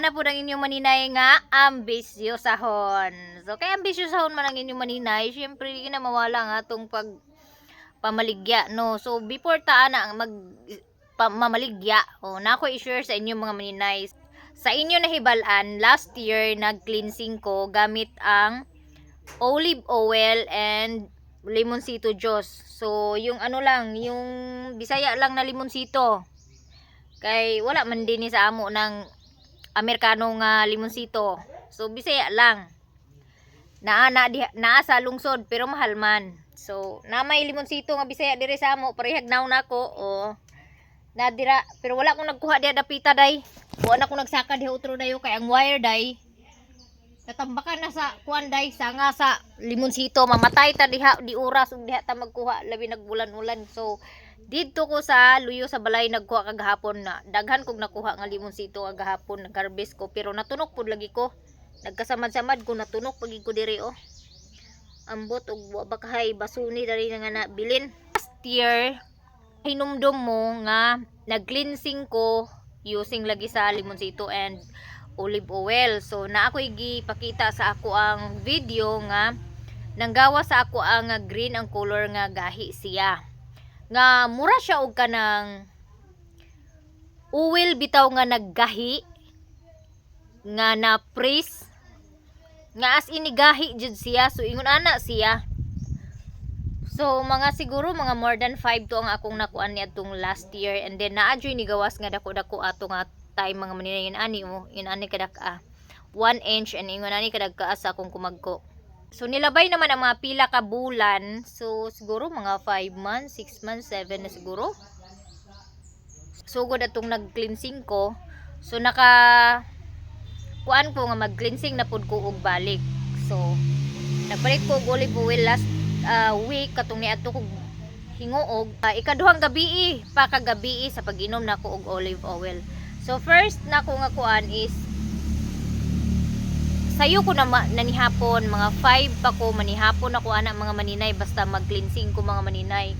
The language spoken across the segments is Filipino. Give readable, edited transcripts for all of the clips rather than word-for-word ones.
Naana po ng inyong maninay nga ambisyosahon. So kay ambisyosahon man ang inyong maninay, syempre di na mawala nga atong pamaligya no. So before ta ana mamaligya, nako i-share sa inyo mga maninay. Sa inyo nahibalan, last year nag-cleansing ko gamit ang olive oil and limonsito juice. So yung ano lang, yung Bisaya lang na limonsito. Kay wala man din sa amo ng Amerikano nga limonsito. So Bisaya lang. Naa sa lungsod pero mahal man. So na may limonsito nga Bisaya dire sa amo, parehag naw nako nadira pero wala akong nagkuha diha dapita day. Wala akong nagsaka diha utro dayo kay ang wire day. Natambakan na sa kuan day nga sa limonsito, mamatay ta diha di oras ug diha ta magkuha labi nagbulan-ulan. So dito ko sa luyo sa balay nagkuha kagahapon na daghan kog nakuha nga limonsito kagahapon, nag-harvest ko pero natunok pud lagi ko, nagkasamad-samad ko, natunok pagi ko diri ambot og bakahay basuni dali nga na bilin. Last year hinumdum mo nga nag-cleansing ko using lagi sa limonsito and olive oil. So na ako gipakita sa ako ang video nga nanggawa sa ako ang green ang color nga gahi siya. Nga mura siya og kanang oil bitaw nga naggahi nga na press nga as inigahi jud siya. So ingon ana siya. So mga siguro mga more than 5 to ang akong nakuan ni atong last year, and then naadyoy ni gawas nga dako-dako ato nga time mga maninay yun ani kadaka 1 inch and ingon ani kadaka sa akong kumagko. So nilabay naman ang mga pila ka bulan. So siguro mga 5 months, 6 months, 7 na siguro. So good atong nag-cleansing ko. So kuan ko nga mag-cleansing na pud ko og balik. So nagpalit ko og olive oil last week katong niadto ko hinguog ikaduhang gabi pa kagabi sa pag-inom nako og olive oil. So first nako nga kuan is sayo ko na nanihapon mga 5 pa ko manihapon ako ana mga maninay basta mag-cleansing ko mga maninay.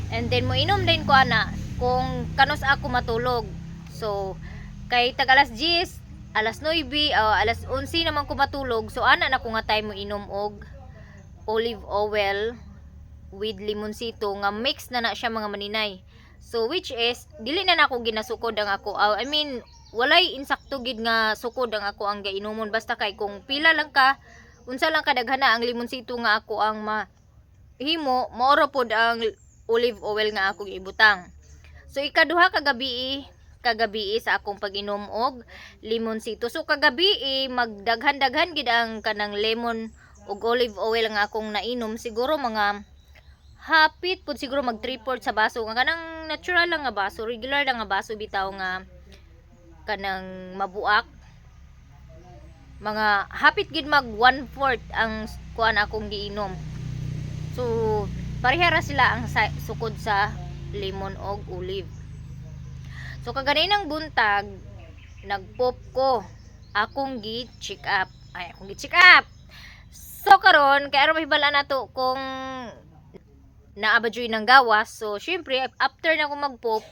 And then mo inom din ko ana kung kanos ako matulog. So kay tag alas 10, alas 9, alas 11 naman ko matulog. So ana na ko nga time mo inom og olive oil with limonsito nga mix na siya mga maninay. So which is dili na nako ginasukod ang ako I mean walay insakto gid nga sukod ang ako ang gainumon, basta kay kung pila lang ka unsa lang kadaghana ang limonsito nga ako ang mahimo maoro pod ang olive oil nga akong ibutang. So ikaduha kagabi sa akong pag-inom og limonsito. So kagabi magdaghan-daghan gid ang kanang lemon og olive oil nga akong nainom, siguro mga hapit pud siguro mag 3/4 sa baso nga kanang natural lang nga baso, regular lang nga baso bitaw nga kanang mabuak. Mga hapit gid mag 1/4 ang kuan akong giinom. So pareha ra sila ang sukod sa lemon og olive. So kaganinang buntag nagpop ko akong gi-check up. So karon kay aron mahibala nato kung naabadyoy ng gawas. So syempre after na ko magpop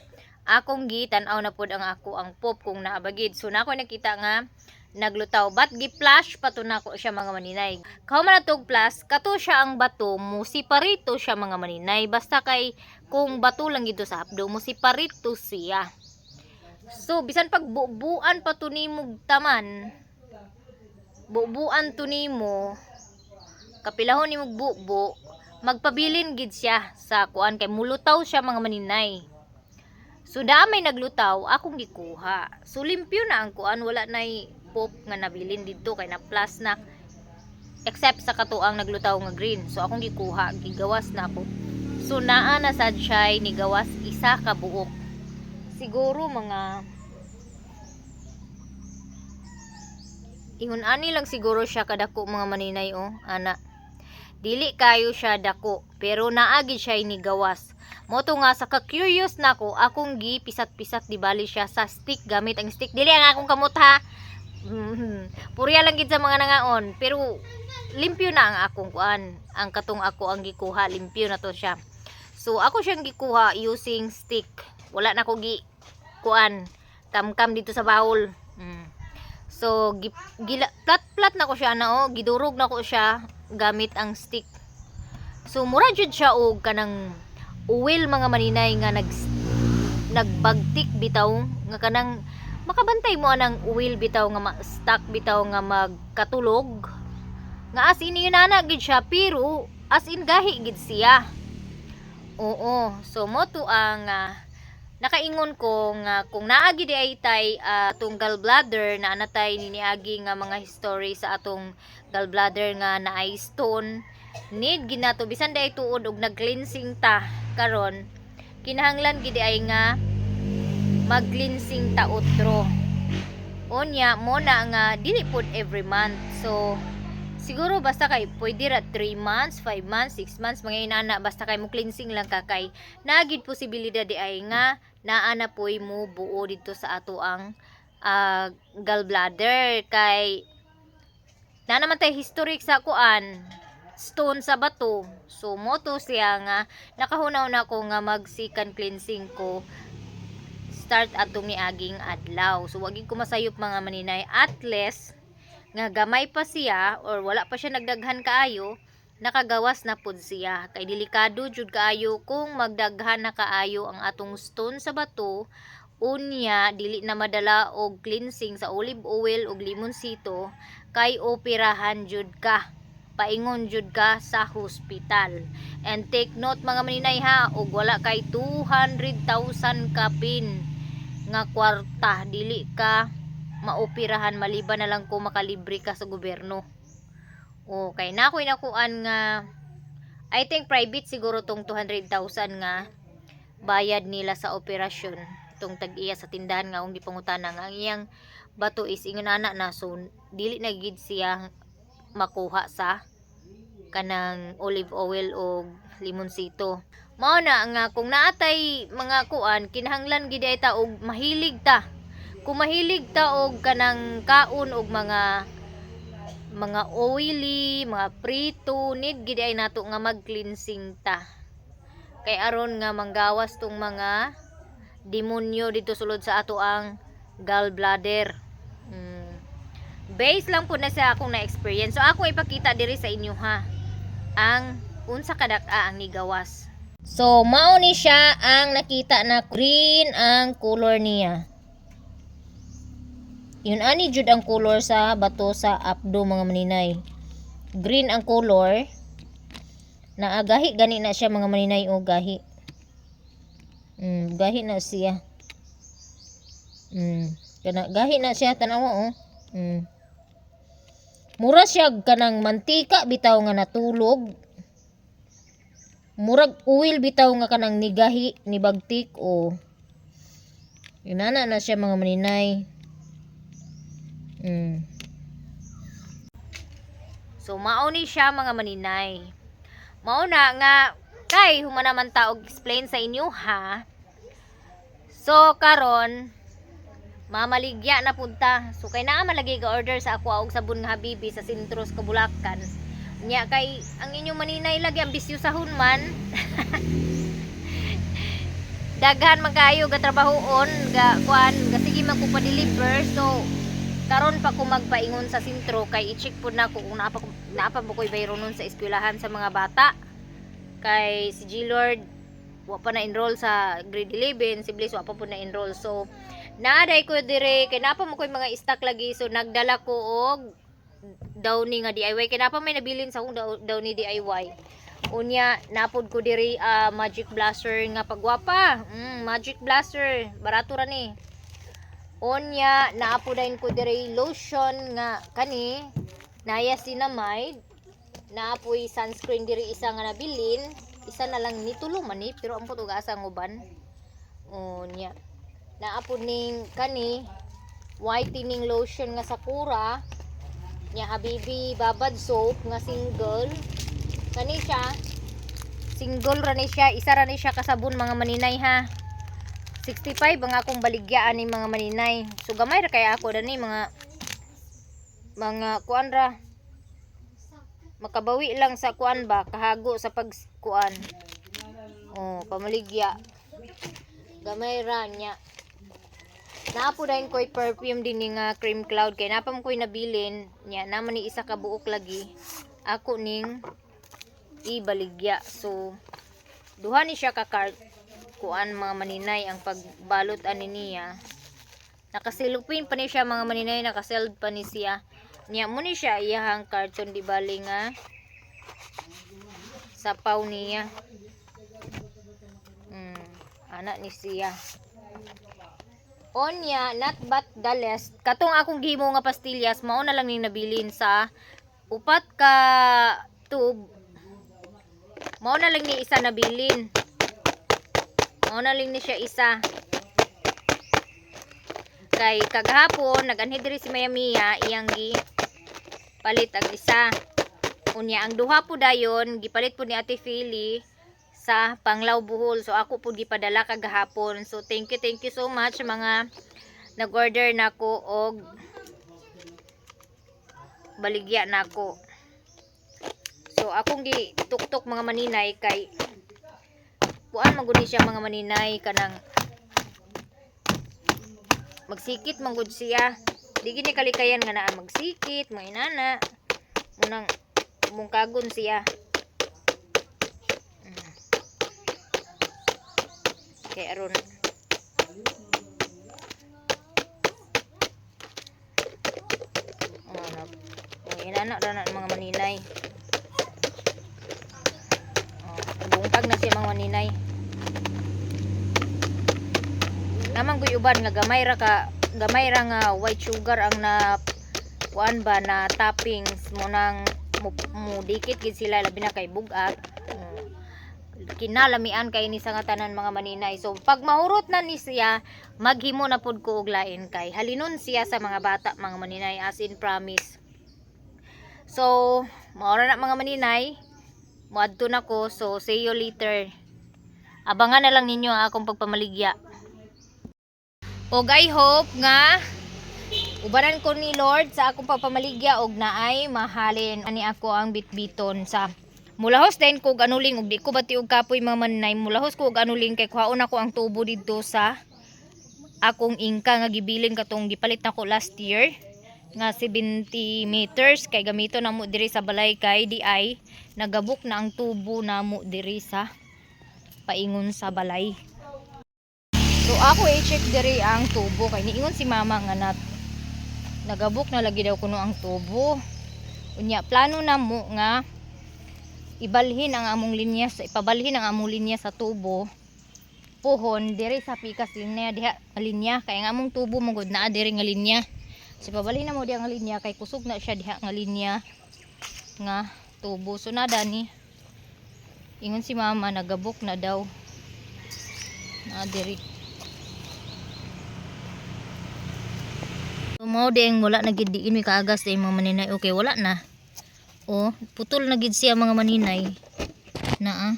akong gitan-aw na pod ang ako ang pop kung naabagid. So nako nakita nga naglutaw, but gi-flash pa to nako siya mga maninay. Kaw man atog plus kato siya ang bato mo siparito siya mga maninay, basta kay kung bato lang gito sa hapdo mo siparito siya. So bisan pag bubuan pa to nimo taman, bubuan to nimo kapilahon nimo bubo, magpabilin gid siya sa kuan kay mulutaw siya mga maninay. So damay naglutaw akong gikuha. So limpyo na ang kuan, wala nay pop nga nabilin dito kay na plus na except sa katuang naglutaw nga green. So akong gikuha, gigawas na ako. So naa na sad siya ni gawas isa ka buok. Siguro mga ingon ani lang siguro siya kadako mga maninay ana. Dili kayo siya dako pero naagi siya ni gawas. Moto nga sa ka-curious nako akong gi pisat-pisat di bali siya sa stick gamit ang stick. Dili ang akong kamot ha. Purya lang gid sa mga nangaon pero limpyo na ang akong kuan. Ang katong ako ang gikuha limpyo na to siya. So ako siyang gikuha using stick. Wala na ko gi kuan tamkam dito sa bowl. So plat na ko siya na gidurog na ko siya gamit ang stick. So mura jud siya og kanang uwil mga maninay nga nagbagtik bitaw nga kanang makabantay mo anang uwil bitaw nga stuck bitaw nga magkatulog. Nga as in yun na gid siya pero as in gahi gid siya. Oo, so mo to ang nakaingon ko nga kung naagi di ay tay atong gallbladder na anatay niniagi nga mga history sa atong gallbladder nga naay stone, need ginato bisan day tuod og nag-cleansing ta karon kinahanglan gid ay nga mag-cleansing ta otro. Unya mo na nga dili pod every month. So siguro basta kay pwede ra 3 months, 5 months, 6 months mga inana basta kay mo cleansing lang ka kay nagid posibilidad di ay nga naa na poy mo buo dito sa ato ang gallbladder kay na naman tay historic sa kuan stone sa bato. So mo to siya nga nakahunaw na ko nga mag second cleansing ko start atong niaging adlaw. So wag ko masayop mga maninay, at least nga gamay pa siya or wala pa siya nagdaghan kaayo, nakagawas na pud siya. Kay delikado jud kaayo kung magdaghan na kaayo ang atong stone sa bato, unya dili na madala og cleansing sa olive oil ug limonsito, kay operahan jud ka. Paingon jud ka sa hospital. And take note mga maninay ha, og wala kay 200,000 kapin nga kwarta dili ka maoperahan maliban na lang kung makalibre ka sa gobyerno. Okay, nakoy nakuan nga I think private siguro tong 200,000 nga bayad nila sa operasyon. Tong tag-iya sa tindahan nga ung gipangutana nga ang iyang bato is ingon ana na, so dili na gid siya makuha sa kanang olive oil o limonsito. Mao na nga kung naatay mga kuan kinahanglan gid ay ta og mahilig ta. Kung mahilig ta og kanang kaon og mga oily, mga prito, need gid ay nato nga mag-cleansing ta. Kay aron nga manggawas tong mga demonyo dito sulod sa ato ang gallbladder. Base lang po na sa akong na-experience. So ako ipakita diri sa inyo ha ang unsa kadak-a ang nigawas. So mao ni siya ang nakita na green ang color niya. Yun ani jud ang color sa bato sa apdo mga maninay. Green ang color. Naagahi gani na siya mga maninay o gahi. Gahi na siya. Kana gahi na siya tanawa Mura siya kanang mantika bitaw nga natulog. Murag oil bitaw nga kanang nigahi ni bagtik o. Inana na siya mga maninay. So mao ni siya mga maninay. Mao na nga kay humana man ta og explain sa inyo ha. So karon mamaligya na punta. So kay naa man lagi ga order sa ako og sabon nga Habibi sa Sintros Kabulakan. Nya kay ang inyong maninay lagi ambisyo sa hunman. Daghan man kayo ga trabahoon ga kuan ga sige man ko pa-deliver. So karon pa ko magpaingon sa sentro kay i-check pud na ko kung naapa mo ko'y bayro nun sa eskwelahan sa mga bata. Kay si G-Lord wa pa na enroll sa grade 11, si Bliss wa pa pud na enroll. So naaday ko dire kay napa mo ko'y mga stock lagi, so nagdala ko og downy nga DIY kay napa may nabilin sa akong downy DIY. Unya napod ko diri magic blaster nga pagwapa. Magic blaster barato ra ni. Unya naapodain ko diri lotion nga kani naya cinnamide, naapoy sunscreen diri isa nga nabilin, isa na lang ni tulo man ni pero ampot og asa ang uban. Unya naapod ning kani whitening lotion nga Sakura nya Habibi babad soap nga single. Kani siya single ra ni siya, isa ra ni siya kasabon mga maninay ha. 65 ang akong baligyaan ni mga maninay. So gamay ra kay ako dani mga kuan ra. Makabawi lang sa kuan ba, kahago sa pagkuan. Pamaligya. Gamay ra nya. Naapo dahil ko'y perfume din ni nga cream cloud kay napam ko'y nabilin nya naman ni isa ka buok lagi ako ning ibaligya. So duha ni siya ka card kuan mga maninay ang pagbalot ani niya. Nakasilupin pa ni siya mga maninay, nakaseld pa ni siya. Nya mo ni siya iyahang karton di bali nga sapaw niya. Anak ni siya. Onya, not but the less. Katong akong gihimo nga pastillas, mao na lang ning nabilin sa upat ka tube. Mao na lang ni isa nabilin. Mao na lang ni siya isa. Kay kagahapon nag-anhi diri si Mayamiya iyang gi palit ang isa. Unya ang duha po dayon gipalit po ni Ate Philly sa Panglaw Bohol. So ako po gipadala kagahapon. So thank you so much mga nag-order nako og baligya nako. So akong gituktok mga maninay kay kuan maguni siya mga maninay kanang magsikit manggod siya. Di gini kalikayan nga naa magsikit, mga inana. Munang mungkagon siya. Kay aron inana na mga maninay. Bungkag na siya mga maninay. Namang guyuban nga gamay ra nga white sugar ang na kuan ba na toppings mo nang dikit gid sila labi na kay bugat. Kinalamian kay ni sa nga tanan mga maninay. So pag mahurot na ni siya, maghimo na pud ko og lain kay halinon siya sa mga bata mga maninay as in promise. So maura na mga maninay, moadto na ko. So see you later. Abangan na lang ninyo ang akong pagpamaligya. Og I hope nga ubanan ko ni Lord sa akong pagpamaligya og naay mahalin ani ako ang bitbiton sa mulahos din ko ganuling og di ko bati og kapoy mga maninay. Mulahos ko og ganuling kay kuhaon ako ang tubo didto sa akong ingka nga gibilin katong gipalit nako last year nga 70 meters kay gamito na mo diri sa balay kay di ay nagabuk na ang tubo na mo diri sa paingon sa balay. So ako i-check diri ang tubo kay niingon si mama nga nagabuk na lagi daw kuno ang tubo. Unya plano na mo nga ibalhin ang among linya ipabalhin ang among linya sa tubo puhon diri sa pikas linya diha linya kay ang among tubo mangod naa diri nga linya. So ipabalhin na mo diha nga linya kay kusog na siya diha nga linya nga tubo. So nada ni ingon si mama nagabuk na daw naa diri. Mo ding wala na gid diin mi kaagas day mga maninay. Okay wala na. Oh, putol na gid siya mga maninay. Na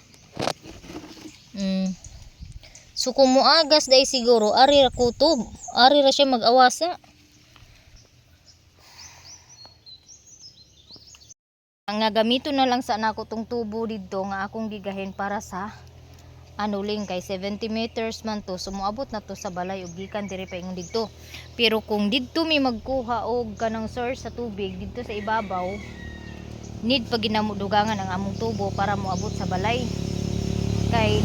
So kung muagas day siguro ari ra kutob. Ari ra siya mag-awasa. Ang gamito na lang sa nako tong tubo didto nga akong gigahin para sa anuling kay 70 meters man to. So moabot na to sa balay ug gikan diri pa ingon didto. Pero kung didto mi magkuha og kanang source sa tubig didto sa ibabaw, need pa ginamo dugangan ang among tubo para moabot sa balay. Kay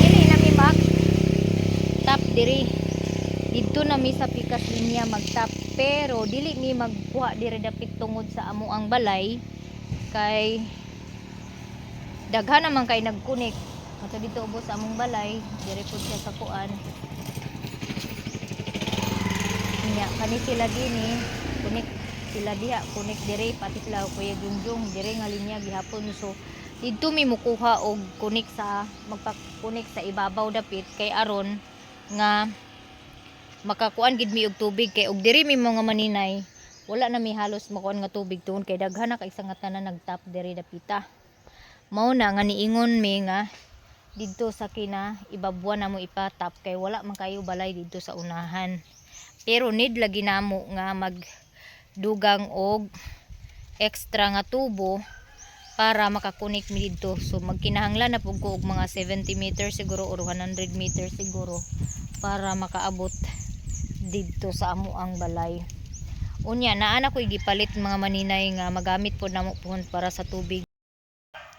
dili na mi mag tap diri. Didto na mi sa pikas linya mag tap pero dili mi magkuha diri dapit tungod sa amo ang balay kay daghan naman kay nagkunik ato dito ubos sa among balay dire pud siya sa kuan nya kani sila dinhi kunik sila diha kunik dire pati sila kuya Junjung dire nga linya gihapon. So didto mi mukuha og kunik sa magpakunik sa ibabaw dapit kay aron nga makakuan gid mi og tubig kay og dire mi mga maninay wala na mi halos makuan nga tubig tuon kay daghan na kay isang nga tanan nagtap dire dapita. Mao na nga niingon mi nga didto sa kina ibabuan na mo ipatap kay wala man kayo balay didto sa unahan. Pero need lagi namo nga magdugang og extra nga tubo para makakunik mi didto. So magkinahanglan na pud ko og mga 70 meters siguro or 100 meters siguro para makaabot didto sa amo ang balay. Unya naa na ko'y gipalit mga maninay nga magamit po namo puhon para sa tubig.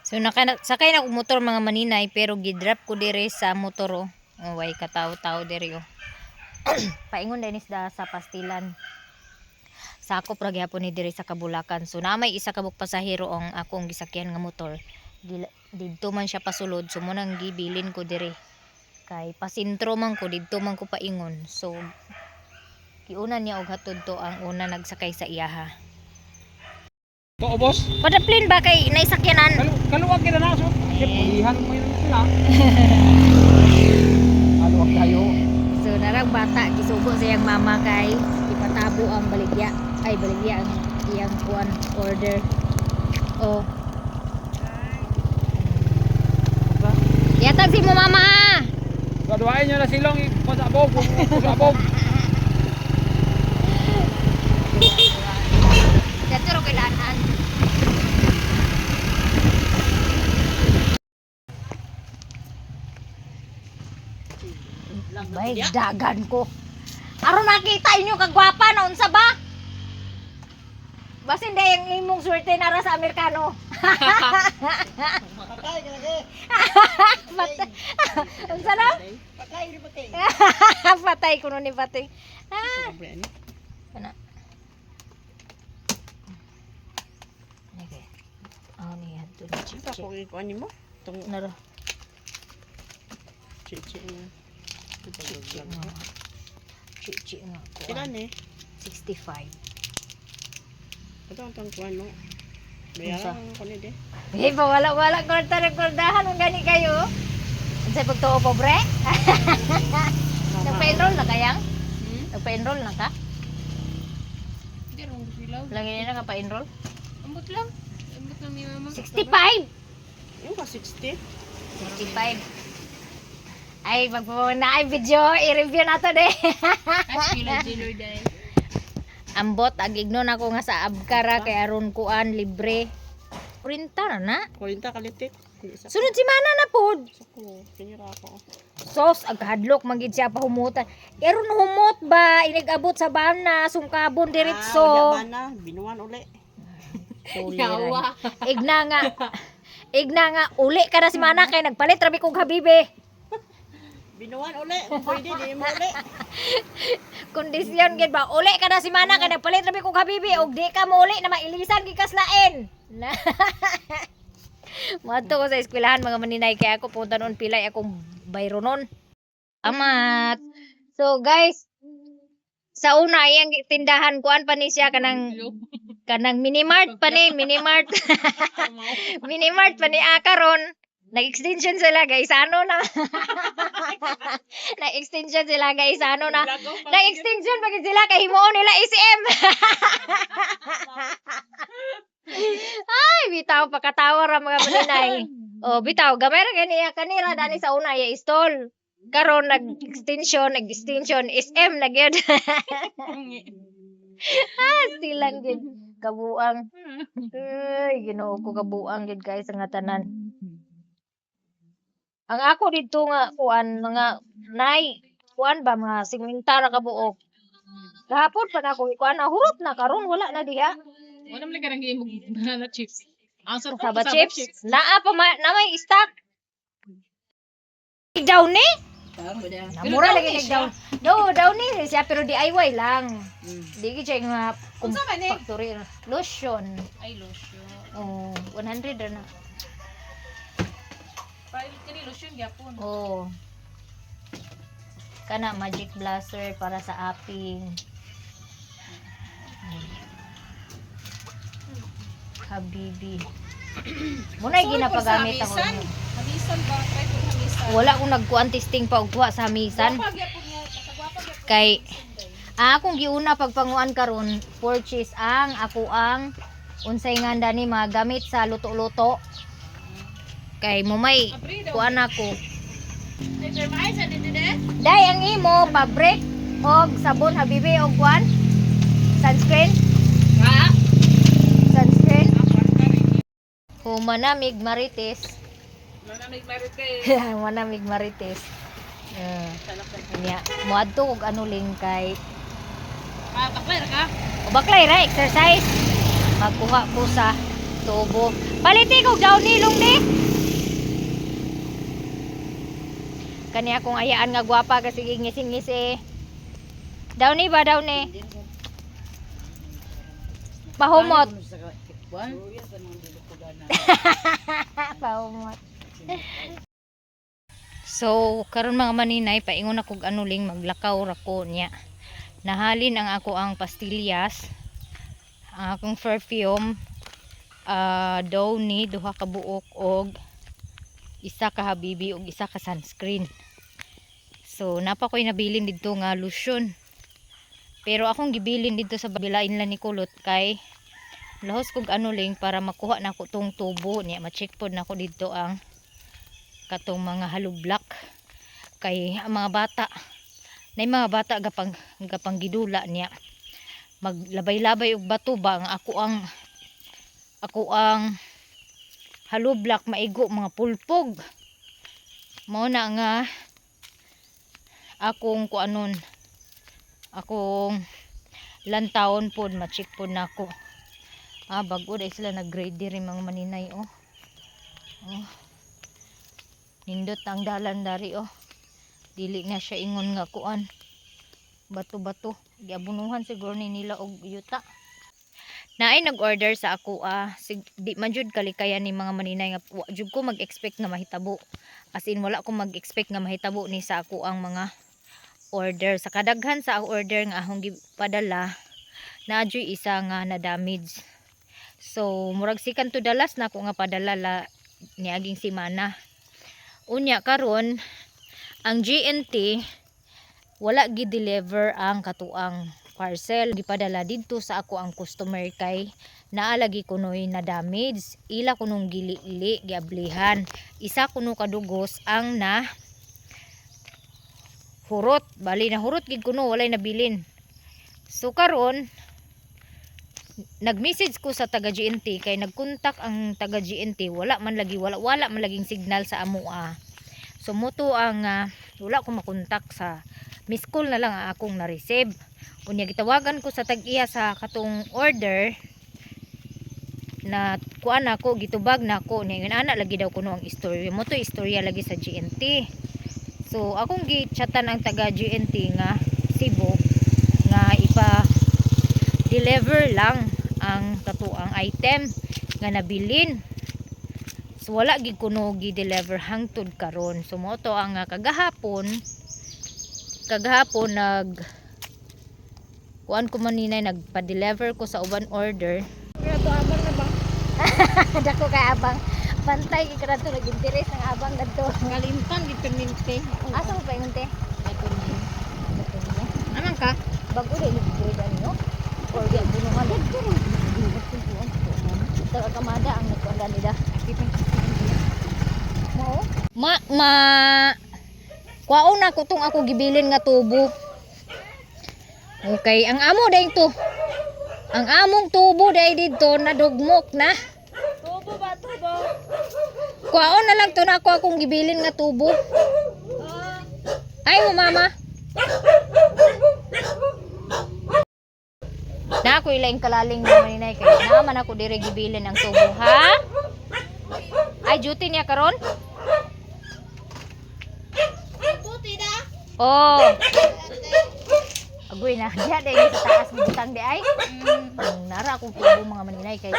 So sakay na og motor mga maninay pero gidrop ko dire sa motor. Oh, way kataw-taw dire oh. Paingon din isda sa pastilan. Sakop ra gyapon ni dire sa Kabulakan. So na may isa ka pasahero ang akong gisakyan nga motor. Didto man siya pasulod, so munang gibilin ko dire. Kay pasintro man ko didto man ko paingon. So kiunan niya og hatod to ang una nagsakay sa iyaha. To boss. Padaplin ba kay naisakyanan? Kaluwag kita na so. Pulihan mo yun sila. Kaluwag tayo. So narang bata gisugo sa iyang mama kay ipatabo ang baligya. Ay baligya ang iyang kuan order. Oh. Yatag si mo mama. Gaduain nyo na silong pasabog. Pasabog. Dito ro kailangan. Bay dagan ko. Aron nakita inyo kagwapa na unsa ba? Basin day ang imong swerte nara sa Amerikano. Patay ka lagi. Patay. Unsa na? Patay ni patay. Patay kuno ni patay. Ah. Kana. Okay. Oh ni adto ni Kita ko ikuan nimo. Tung naro. chichi. Chichi nga ko. Ilan eh? 65. Ito ang kuan mo. Bayaran ko ni de. Eh, wala kordahan ang gani kayo. Unsay pagtuo pobre? Nagpa-enroll na kayang? Nagpa-enroll na ka? Hindi rin mo silaw. Lagi na nga pa-enroll? Ambot lang. Ambot lang ni mama. 65! Yung ka 60. 65. Ay, magpapuna ay video. I-review na to de. As kila Jilor dahil. Ambot, agignon ako nga sa Abkara kay aron kuan libre. 40 na na. 40 kalitik. Sunod si Mana na pod. Sako, kinira ako. Sos, agkahadlok magid siya pahumutan. Karon humot ba? Inigabot sa bana, sungkabon diretso. na, binuan uli. Yawa. Igna nga, uli ka na si Mana kay nagpalit rabi kong habibe. Binuan uli, kung pwede di mo uli. Kondisyon gid ba? Uli ka na si Mana kay nagpalit rabi kong habibe og di ka mo uli na mailisan gikas-lain. Madto ko sa eskwelahan mga maninay kaya ako punta noon pilay akong bayro noon. Amat. So guys, sa una iyang tindahan kuan pa ni siya kanang minimart pa ni minimart. Minimart pa ni akaron. Nag-extension sila guys, ano na. Nag-extension sila guys, ano na. Nag-extension pag sila kay himuon nila ACM. Ay, bitaw pakatawa ra mga maninay. Oh, bitaw gamay ra kaniya kanira dani sa una ya install. Karon nag-extension SM na gyud. Silang gyud kabuang. Ay, Ginoo ko kabuang gyud guys ang tanan. Ang ako dito nga kuan mga kuan ba mga 50 ra ka buok. Gahapon pa na ako kuan na hurot na karon wala na diha. Wala mo lang karang game banana chips. Ang sarap Saba chips. Naa pa na may stock. Down ni? Mura lagi ni down. Down ni siya pero DIY lang. Di gyud siya nga Unsa man ni? factory lotion. Ay lotion. Oh, 100 ra na. Para kini lotion gyapon. Oh. Kana magic blaster para sa aping. Habibi. Muna ginapagamit ako. Hamisan ba? Try ko hamisan. Wala akong nagkuan testing pa og kuha sa hamisan. Gwapa gyapon niya. Kagwapa gyapon. Kay akong giuna pagpanguan karon purchase ang ako ang unsay nga ni mga gamit sa luto-luto. Kay mumay kuan ako. Day ang imo fabric og sabon habibi og kuan sunscreen. Ha? Sunscreen. Humanamig marites. Manamig marite. Humanamig marites. Nya, muadto og ano ling kay Baklay ra ka? o baklay ra exercise. Magkuha ko sa tubo. Paliti kog daw nilong ni. Kani akong ayaan nga gwapa kasi ngisi-ngisi. Daw ni ba daw ni? Pahumot. Pahumot. So, karon mga maninay, paingon ako ano ling maglakaw ra ko niya. Nahalin ang ako ang pastillas, ang akong perfume, Downy, duha ka buok og isa ka habibi og isa ka sunscreen. So, napa ko'y nabilin dito nga lotion. Pero akong gibilin dito sa babilain lang ni kulot kay lahos kog ano ling para makuha na ko tong tubo niya. Ma-check pod na ko dito ang katong mga halublak kay ang mga bata nay mga bata gapang gidula niya maglabay-labay og bato ba ang ako ang halublak maigo mga pulpog mao na nga akong kuanon akong lantawon pod ma-check pod nako bago dai sila nag-grade rin mga maninay nindot ang dalan dari dili na siya ingon nga kuan bato-bato giabunuhan siguro ni nila og yuta naay nag-order sa ako di man jud kalikayan ni mga maninay nga wa jud ko mag-expect nga mahitabo as in wala ko mag-expect nga mahitabo ni sa ako ang mga order sa kadaghan sa order nga akong gipadala na jud isa nga na damage so murag second to the last na ako nga padala niaging semana. Unya karon ang GNT wala gi-deliver ang katuang parcel gipadala didto sa ako ang customer kay naalagi kunoy na damage ila kunong gili-ili giablihan isa kuno kadugos ang na hurot bali na hurot gid kuno walay nabilin so karon nag-message ko sa taga GNT kay nagkontak ang taga GNT wala man laging signal sa amo so muto ang wala ko makontak sa miss call na lang akong na-receive unya gitawagan ko sa tag-iya sa katong order na kuan ako gitubag nako ningon ana lagi daw kuno ang istorya mo to istorya lagi sa GNT so akong gi-chatan ang taga GNT nga Cebu nga deliver lang ang katuang item nga nabilin so wala gid kuno gi-deliver hangtod karon so mo to ang kagahapon kuan ko maninay nagpa-deliver ko sa uban order Kaya to abang na ba? dako kay abang bantay kay kadto nag-interes ang abang kadto Ngalimtan dito minti. asa mo pa ingon te Anong ka? bago dai ni no or di bunungan dito ito kamada ang nagkuan nila mo kwaon na ko tong ako gibilin nga tubo okay ang amo dai to ang among tubo dai dito nadugmok na Tubo ba? Tubo? kwaon na lang to na ako akong gibilin nga tubo ay mo mama na ako ilaing kalaling na maninay kay naman ako dire gibilin ang tubo ha ay duty niya karon Puti na? oh agoy na diha dai sa taas butang di ay nara akong tubo mga maninay kay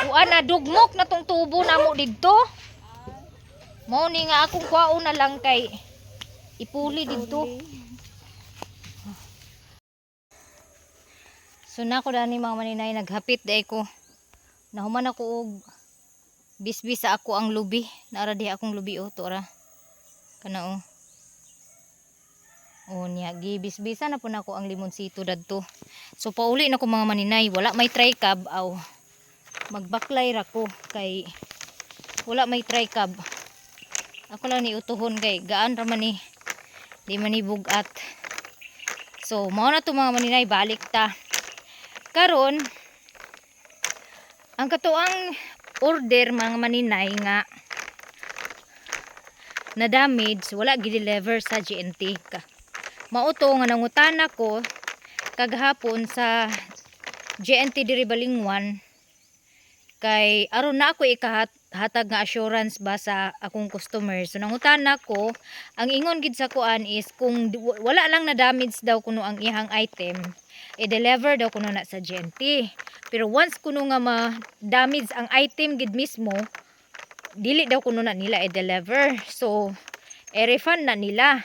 kuan na dugmok na tong tubo namo didto mao ni nga akong kwaon na lang kay ipuli didto so na ko dani mga maninay naghapit day ko nahuman ako og bisbis sa ako ang lubi naara diha akong lubi to ra kana niya gibisbisa na po nako ang limonsito dadto so pauli na ko mga maninay wala may tricab aw magbaklay ra ko kay wala may tricab ako lang ni utuhon kay gaan ra man ni di man ni bugat so mao na to mga maninay balik ta karon ang katuang order mga maninay nga na damage wala gi-deliver sa GNT ka. Mauto nga nangutana ko kagahapon sa GNT diri Balingwan kay aron na ako ikahatag nga assurance ba sa akong customer. So nangutana ko, ang ingon gid sa kuan is kung wala lang na damage daw kuno ang ihang item, i-deliver daw kuno na sa GNT. Pero once kuno nga ma-damage ang item gid mismo, dili daw kuno na nila i-deliver. So i-refund na nila.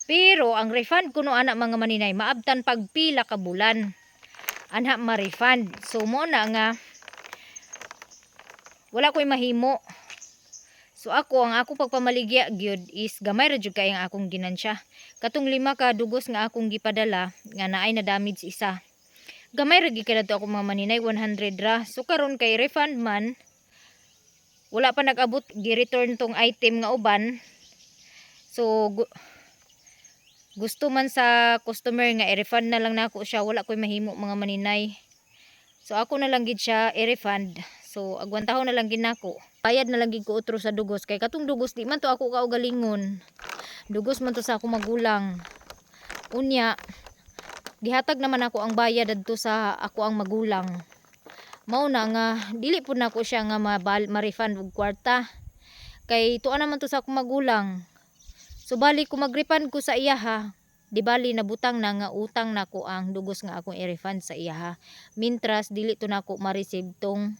Pero ang refund kuno ana mga maninay maabtan pag pila ka bulan. Anha ma-refund. So mo na nga wala ko'y mahimo. So ang ako pagpamaligya gyud is gamay ra jud kay ang akong ginansya. Katong 5 ka dugos nga akong gipadala nga naay na damage isa. Gamay ra gyud kadto ako mga maninay 100 ra. So karon kay refund man wala pa nag-abot gi-return tong item nga uban. So gusto man sa customer nga i-refund na lang nako siya, wala ko'y mahimo mga maninay. So ako na lang gid siya i-refund. So agwantahon na lang gid nako. Bayad na lang gid ko utro sa dugos kay katong dugos di man to ako kaugalingon. Dugos man to sa ako magulang. Unya gihatag naman ako ang bayad adto sa ako ang magulang. Mao na nga dili pud nako siya nga ma-refund og kwarta. Kay tuwa naman to sa ako magulang. So bali ko mag-refund ko sa iya ha. Di bali nabutang na nga utang nako ang dugos nga akong i-refund sa iya ha. Mintras dili to nako ma-receive tong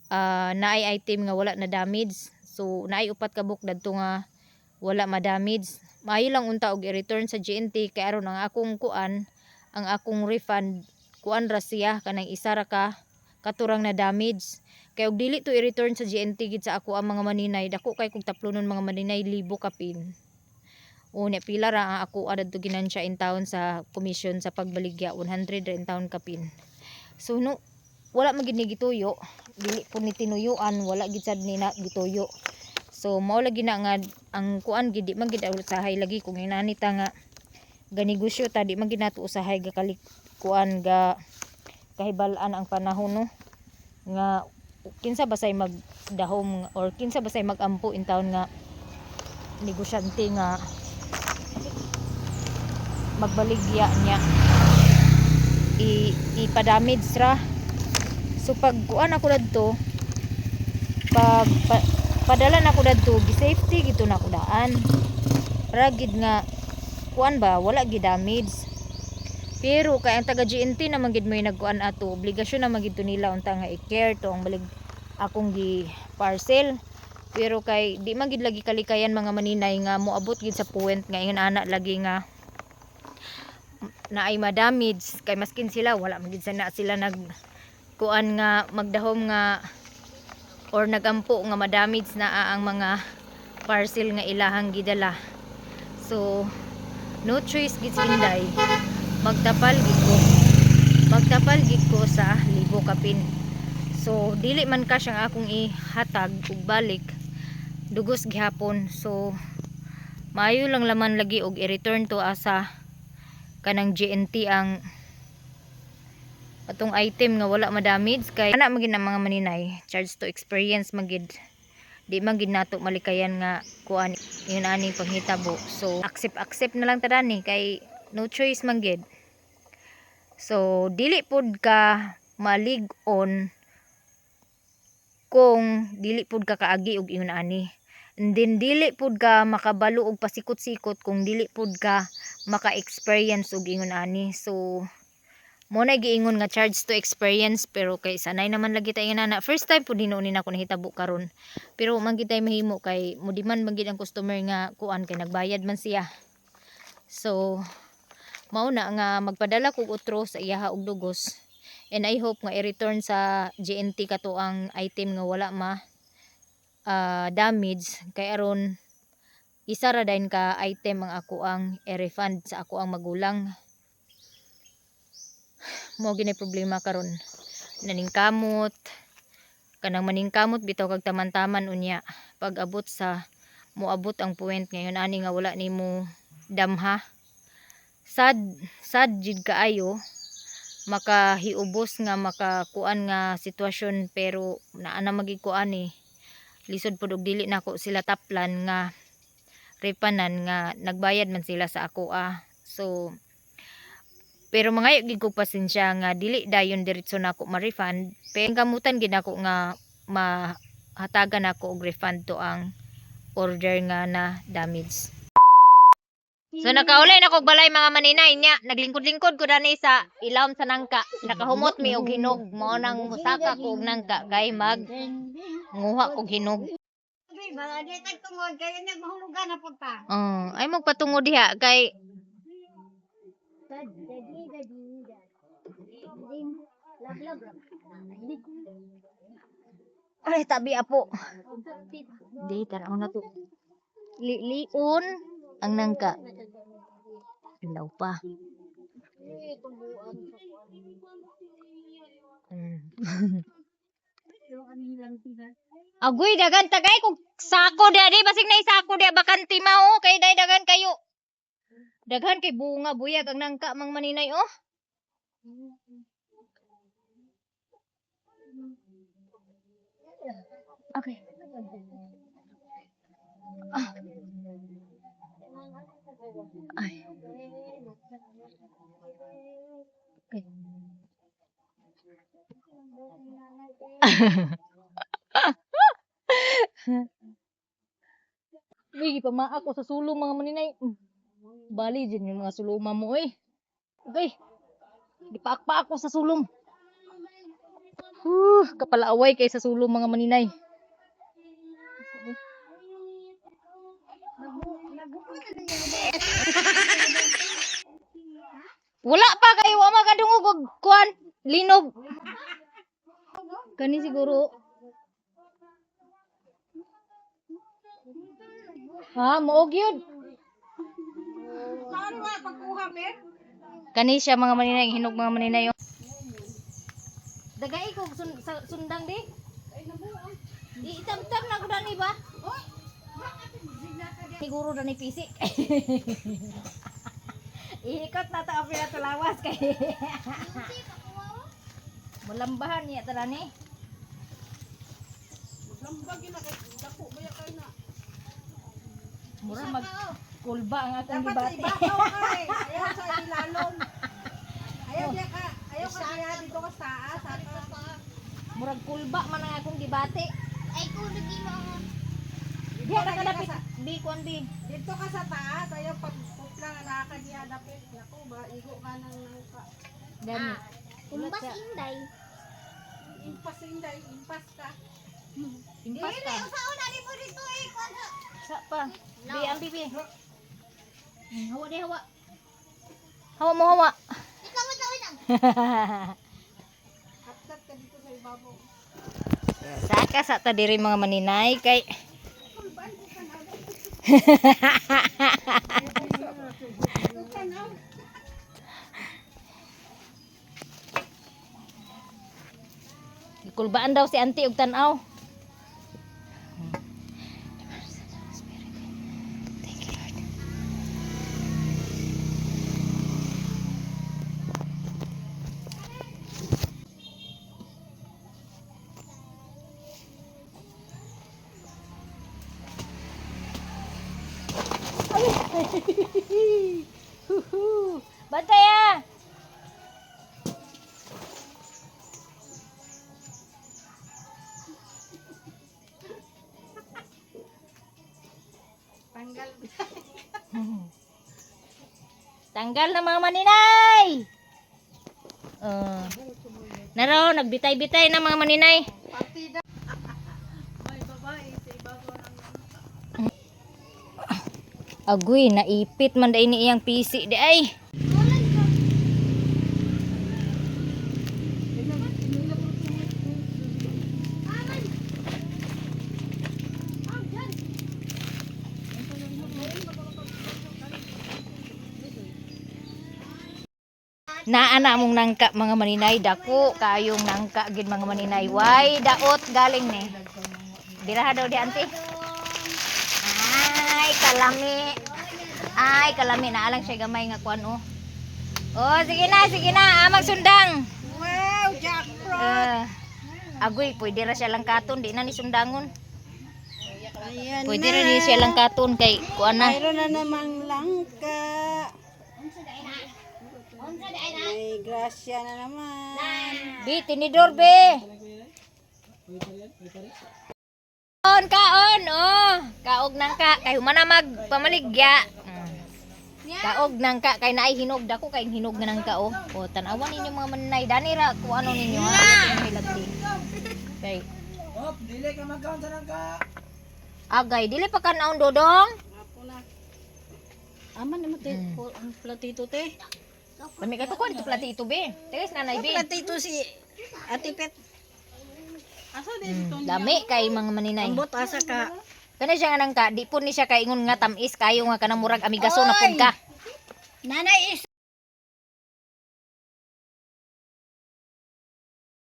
naay item nga wala na damage. So naay upat ka book dadto nga wala ma-damage. Maayo lang unta og i-return sa GNT kay aron ang akong kuan, ang akong refund kuan ra siya kanang isa ra ka katurang na damage. Kay og dili to i-return sa GNT gid sa ako ang mga maninay, dako kay kog taplonon mga maninay 1,000 ka pin. Una pila ra ang ako adto ginansya in town sa commission sa pagbaligya 100 ra in town ka pin. So no wala man gid ni gituyo, dili po ni tinuyuan, wala gid sad ni na gituyo. So mao lagi na nga ang kuan gid di man gid usahay lagi kung inanita nga ganegosyo ta di man gid nato usahay ga kuan ga kahibalan ang panahon no nga kinsa basay magdahom or kinsa basay magampo in town nga negosyante nga magbaligya niya ipadamage ra. So pag kuan ako dadto, pag padala na ako dadto, gi-safety gito na ako daan. Para gid nga kuan ba wala gid damage. Pero kay ang taga GNT naman gid may nagkuan ato, obligasyon naman gid to nila unta nga i-care to ang balig akong gi parcel. Pero kay di man gid lagi kalikayan mga maninay nga moabot gid sa point nga ingon ana lagi nga na ay ma-damage kay maskin sila wala man gid sana sila nag kuan nga magdahom nga or nagampo nga ma-damage na ang mga parcel nga ilahang gidala. So no choice gid sinday magtapal gid ko sa 1,000 ka pin. So dili man ka siyang akong ihatag ug balik dugos gihapon. So maayo lang laman lagi og i-return to asa kanang GNT ang atong item nga wala ma-damage kay ana magid ang mga maninay charge to experience magid di man gid nato malikayan nga kuan yun ani panghitabo. So accept na lang tadani kay no choice man gid. So dili pud ka malig-on kung dili pud ka kaagi og yun ani. And then dili pud ka makabalo og pasikot-sikot kung dili pud ka maka-experience og ingon ani. So mo na giingon nga charge to experience pero kay sanay naman lagi tayo na first time pud hinuon nako nahitabo karon. Pero man gid tay mahimo kay mo demand man gid ang customer nga kuan kay nagbayad man siya. So mao na nga magpadala kog utro sa iyaha og dugos. And I hope nga i-return sa GNT kato ang item nga wala damage kay aron isa ra dayon ka item ang ako ang i-refund sa ako ang magulang. Mo gini problema karon naningkamot kanang maningkamot bitaw kag taman-taman unya pag abot sa moabot ang point ngayon ani nga wala nimo damha sad jud kaayo makahiubos nga makakuan nga sitwasyon pero naa na magikuan lisod pud og dili nako sila taplan nga refanan nga nagbayad man sila sa ako So pero mga gid ko pasensya nga dili dayon diretso nako ma-refund. Pero gamutan gid ako nga mahatagan ako og refund to ang order nga na damage. So nakaulay na kog balay mga maninay nya, naglingkod-lingkod ko dani sa ilawom sa nangka. Nakahumot mi og hinog, mao nang musaka ko og nangka kay mag nguha og hinog. Ay magpatungod diha kay ay tabi apo. Di tanaw na to. Liun ang nangka. Ilaw pa. Agoy dagan tagay kog sako dia di basig na isako dia bakanti mao kay dagan kayo. Daghan kay bunga buyag ang nangka mang maninay Okay. Ay. Okay. Wigi pa maa ako sa sulong mga maninay. Bali din yung mga suluma mo Okay. Gipaak-paak ako sa sulong. Kapalaaway kay sa sulong mga maninay. Wala pa kayo wa magadungog og kuan linog. Kani siguro. Maog yun. Kani siya mga maninay, hinog mga maninay. Dagay ko sundang di. Di itam-tam na ko dani ba? Siguro dani pisik. Ikot na ta apil ato lawas kay. Mulambahan niya tarani. Mulambag na kay dako baya kay na. Mura magkulba ang akong gibati. Ayaw sa ilalom. Ayaw ka kaya dito ka sa taas. Murag kulba man ang akong gibati. Ay kuno di mo. Diya na kadapit. Kuan bi. Dito ka sa taas, ayaw pag kupla nga ka diya dapit. Ako ba igo ka nang nangka. Dami. Impas inday. Impas ka. Impas ka. Sa una ni mo dito kuan. Sa pa. Bi ang bibi. Hawa di hawa. Hawa mo hawa. Ikaw lang. Hapsat ka dito sa ibabaw. Saka sa ta diri mga maninay kay kulbaan daw si auntie og tan-aw. Bantay Tanggal na mga maninay. Naro, nagbitay-bitay na mga maninay. Agoy, naipit man dai ni iyang PC di ay. Naana mong nangka mga maninay, dako kayong nangka gid mga maninay. Way daot galing ni. Biraha daw di auntie. Ay kalami na alang siya gamay nga kuan sige na amag sundang. Wow, jackpot. Agoy pwede ra siya lang katon di na ni sundangon. Ayan Pwede rin siya lang katon kay kuan na. Mayroon na namang langka. May grasya na naman. Bi, tinidor be. Kaon, oh. Kaog nang ka kay humana magpamaligya. Kaog nang ka kay naay hinog dako kay hinog na nang ka oh. O tan-awan ninyo mga manay dani ra kung ano ninyo ha. Okay. Oh, dili ka magkaon sa nangka. Agay, dili pa kanaon dodong. Apo na. Aman naman ang platito te. Lami ka to ko dito plati ito be. Tegas nanay be. Platito si Ate Pet. Asa din Lami kay mga maninay. Ambot asa ka. Kana siya nga nang ka, di po ni siya kaingon nga tamis kayo nga kanang murag amigaso na pud ka. Nanay is